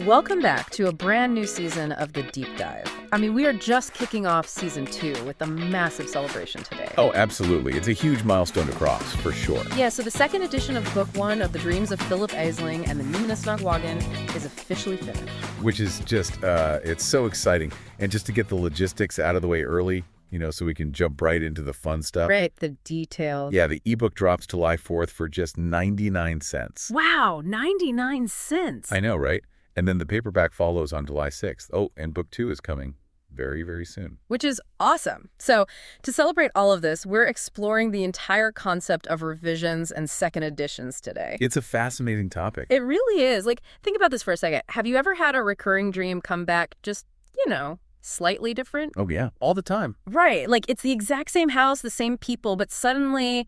Welcome back to a brand new season of The Deep Dive. I mean, we are just kicking off season 2 with a massive celebration today. Oh, absolutely. It's a huge milestone to cross, for sure. Yeah, so the second edition of Book 1 of the Dreams of Phillip Aisling and the Numinous Nagwaagan is officially finished. Which is just, it's so exciting. And just to get the logistics out of the way early, so we can jump right into the fun stuff. Right, the details. Yeah, the ebook drops July 4th for just 99 cents. Wow, 99 cents. I know, right? And then the paperback follows on July 6th. Oh, and book 2 is coming very, very soon. Which is awesome. So to celebrate all of this, we're exploring the entire concept of revisions and second editions today. It's a fascinating topic. It really is. Like, think about this for a second. Have you ever had a recurring dream come back just, slightly different? Oh, yeah. All the time. Right. Like, it's the exact same house, the same people, but suddenly,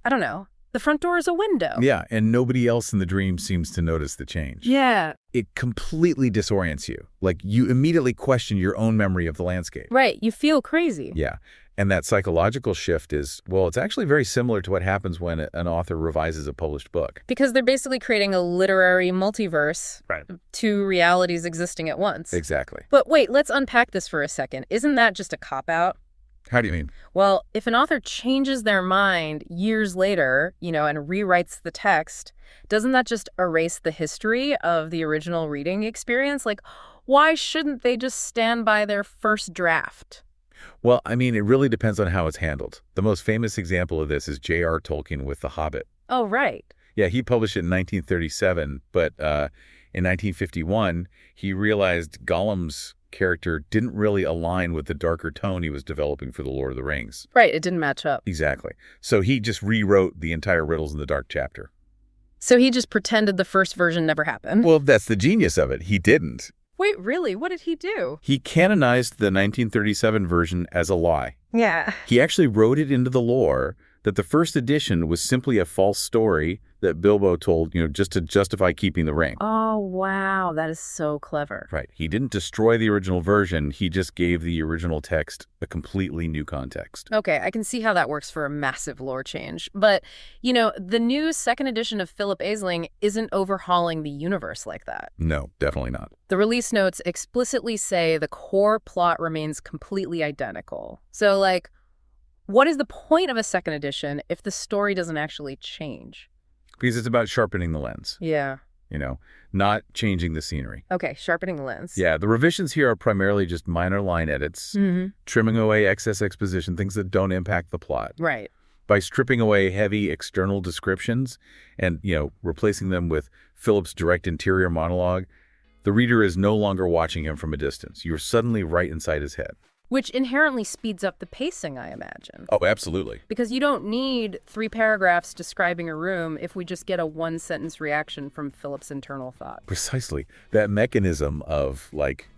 I don't know, the front door is a window. Yeah, and nobody else in the dream seems to notice the change. Yeah. It completely disorients you. Like, you immediately question your own memory of the landscape. Right. You feel crazy. Yeah. And that psychological shift is, well, it's actually very similar to what happens when an author revises a published book. Because they're basically creating a literary multiverse. Right. Two realities existing at once. Exactly. But wait, let's unpack this for a second. Isn't that just a cop-out? How do you mean? Well, if an author changes their mind years later, and rewrites the text, doesn't that just erase the history of the original reading experience? Like, why shouldn't they just stand by their first draft? Well, I mean, it really depends on how it's handled. The most famous example of this is J.R.R. Tolkien with The Hobbit. Oh, right. Yeah, he published it in 1937, but in 1951, he realized Gollum's character didn't really align with the darker tone he was developing for The Lord of the Rings. Right, it didn't match up. Exactly. So he just rewrote the entire Riddles in the Dark chapter. So he just pretended the first version never happened? Well, that's the genius of it. He didn't. Wait, really? What did he do? He canonized the 1937 version as a lie. Yeah. He actually wrote it into the lore that the first edition was simply a false story that Bilbo told, just to justify keeping the ring. Oh, wow. That is so clever. Right. He didn't destroy the original version. He just gave the original text a completely new context. Okay, I can see how that works for a massive lore change. But, the new second edition of Phillip Aisling isn't overhauling the universe like that. No, definitely not. The release notes explicitly say the core plot remains completely identical. So, what is the point of a second edition if the story doesn't actually change? Because it's about sharpening the lens. Yeah. Not changing the scenery. Okay, sharpening the lens. Yeah, the revisions here are primarily just minor line edits, trimming away excess exposition, things that don't impact the plot. Right. By stripping away heavy external descriptions and, replacing them with Philip's direct interior monologue, the reader is no longer watching him from a distance. You're suddenly right inside his head. Which inherently speeds up the pacing, I imagine. Oh, absolutely. Because you don't need 3 paragraphs describing a room if we just get a 1-sentence reaction from Philip's internal thought. Precisely. That mechanism of,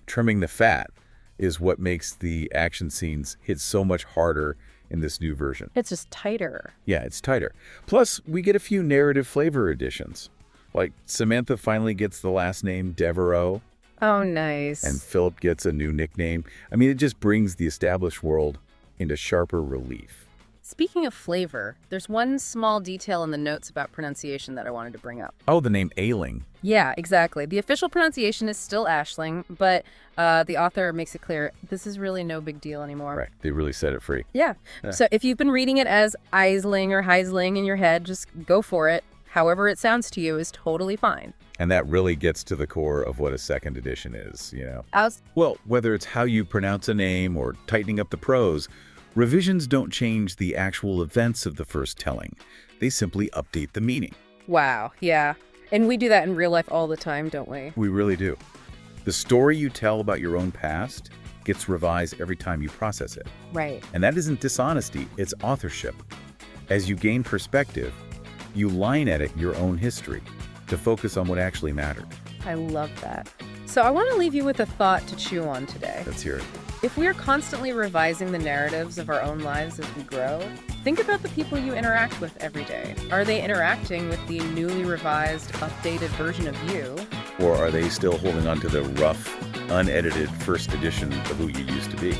trimming the fat is what makes the action scenes hit so much harder in this new version. It's just tighter. Yeah, it's tighter. Plus, we get a few narrative flavor additions. Like, Samantha finally gets the last name Devereaux. Oh, nice. And Philip gets a new nickname. I mean, it just brings the established world into sharper relief. Speaking of flavor, there's one small detail in the notes about pronunciation that I wanted to bring up. Oh, the name Aisling. Yeah, exactly. The official pronunciation is still Aisling, but the author makes it clear this is really no big deal anymore. Right. They really set it free. Yeah. So if you've been reading it as Aisling or Heisling in your head, just go for it. However it sounds to you is totally fine. And that really gets to the core of what a second edition is, As Well, whether it's how you pronounce a name or tightening up the prose, revisions don't change the actual events of the first telling. They simply update the meaning. Wow, yeah. And we do that in real life all the time, don't we? We really do. The story you tell about your own past gets revised every time you process it. Right. And that isn't dishonesty, it's authorship. As you gain perspective, you line edit your own history to focus on what actually mattered. I love that. So I want to leave you with a thought to chew on today. Let's hear it. If we are constantly revising the narratives of our own lives as we grow, think about the people you interact with every day. Are they interacting with the newly revised, updated version of you? Or are they still holding on to the rough, unedited first edition of who you used to be?